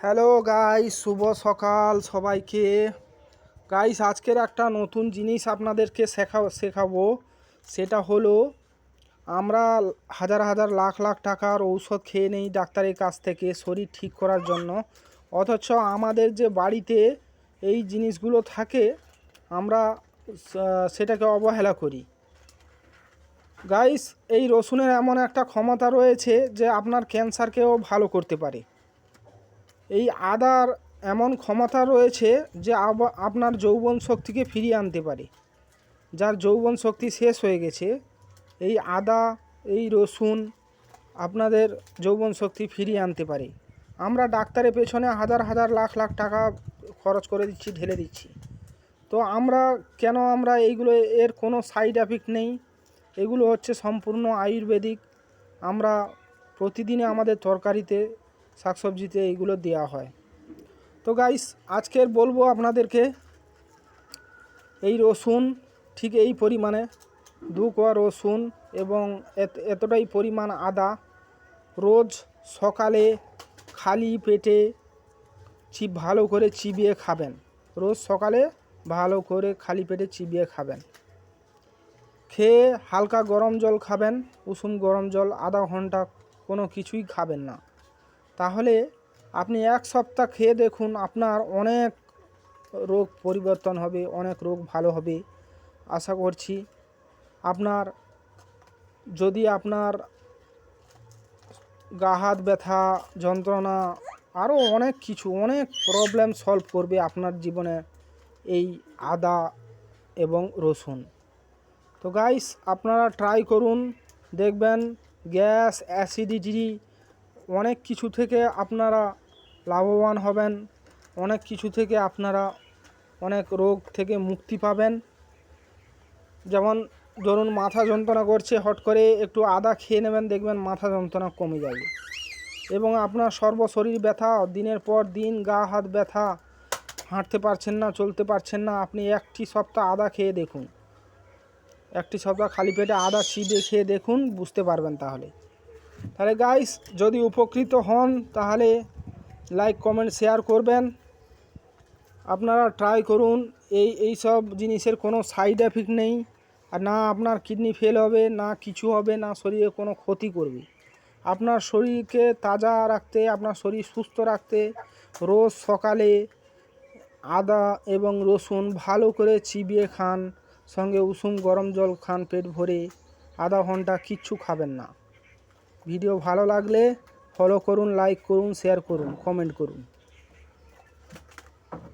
Hello guys, শুভ সকাল সবাইকে। Guys, আজকের একটা নতুন জিনিস আপনাদেরকে শেখাবো। সেটা হলো, আমরা হাজার হাজার লাখ লাখ টাকার ঔষধ খেয়ে নেই ডাক্তারের কাছ থেকে শরীর ঠিক করার জন্য, অথচ আমাদের যে বাড়িতে এই জিনিসগুলো থাকে আমরা সেটাকে অবহেলা করি। গাইস, এই রসুনের এমন একটা ক্ষমতা রয়েছে যে আপনার ক্যান্সারকেও ভালো করতে পারে। এই আদার এমন ক্ষমতা রয়েছে যে আপনার যৌবন শক্তিকে ফিরিয়ে আনতে পারে। যার যৌবন শক্তি শেষ হয়ে গেছে, এই আদা, এই রসুন আপনাদের যৌবন শক্তি ফিরিয়ে আনতে পারে। আমরা ডাক্তারের পেছনে হাজার হাজার লাখ লাখ টাকা খরচ করে দিচ্ছি, ঢেলে দিচ্ছি। তো আমরা এইগুলো, এর কোনো সাইড এফেক্ট নেই, এগুলো হচ্ছে সম্পূর্ণ আয়ুর্বেদিক। আমরা প্রতিদিনে আমাদের তরকারিতে, শাকসবজিতে এইগুলো দেওয়া হয়। তো গাইস, আজকের বলবো আপনাদেরকে, এই রসুন ঠিক এই পরিমাণে 2 কোয়া রসুন এবং এতটাই পরিমাণ আদা রোজ সকালে খালি পেটে ভালো করে চিবিয়ে খাবেন। রোজ সকালে ভালো করে খালি পেটে চিবিয়ে খাবেন। খেয়ে হালকা গরম জল খাবেন, উষুম গরম জল, আধা ঘন্টা কোনো কিছুই খাবেন না। তাহলে আপনি 1 সপ্তাহ খেয়ে দেখুন, আপনার অনেক রোগ পরিবর্তন হবে, অনেক রোগ ভালো হবে আশা করছি। যদি আপনার গা হাত ব্যথা, যন্ত্রণা, আরও অনেক প্রবলেম সলভ করবে আপনার জীবনে এই আদা এবং রসুন। তো গাইস, আপনারা ট্রাই করুন, দেখবেন গ্যাস, অ্যাসিডিটি অনেক কিছু থেকে আপনারা লাভবান হবেন। অনেক কিছু থেকে আপনারা অনেক রোগ থেকে মুক্তি পাবেন। যেমন ধরুন, মাথা যন্ত্রণা করছে, হট করে একটু আদা খেয়ে নেবেন, দেখবেন মাথা যন্ত্রণা কমে যাবে। এবং আপনার সর্বশরীর ব্যথা, দিনের পর দিন গা হাত ব্যথা, হাঁটতে পারছেন না, চলতে পারছেন না, আপনি 1 সপ্তাহ আদা খেয়ে দেখুন। 1 সপ্তাহ খালি পেটে আদা চিবিয়ে খেয়ে দেখুন, বুঝতে পারবেন। তাহলে গাইস, যদি উপকৃত হন তাহলে লাইক, কমেন্ট, শেয়ার করবেন। আপনারা ট্রাই করুন। এই সব জিনিসের কোনো সাইড এফেক্ট নেই, আর না আপনার কিডনি ফেল হবে, না কিছু হবে, না শরীরে কোনো ক্ষতি করবে। আপনার শরীরকে তাজা রাখতে, আপনার শরীর সুস্থ রাখতে রোজ সকালে আদা এবং রসুন ভালো করে চিবিয়ে খান, সঙ্গে উষুম গরম জল খান পেট ভরে, আধা ঘন্টা কিচ্ছু খাবেন না। ভিডিও ভালো লাগলে ফলো করুন, লাইক করুন, শেয়ার করুন, কমেন্ট করুন।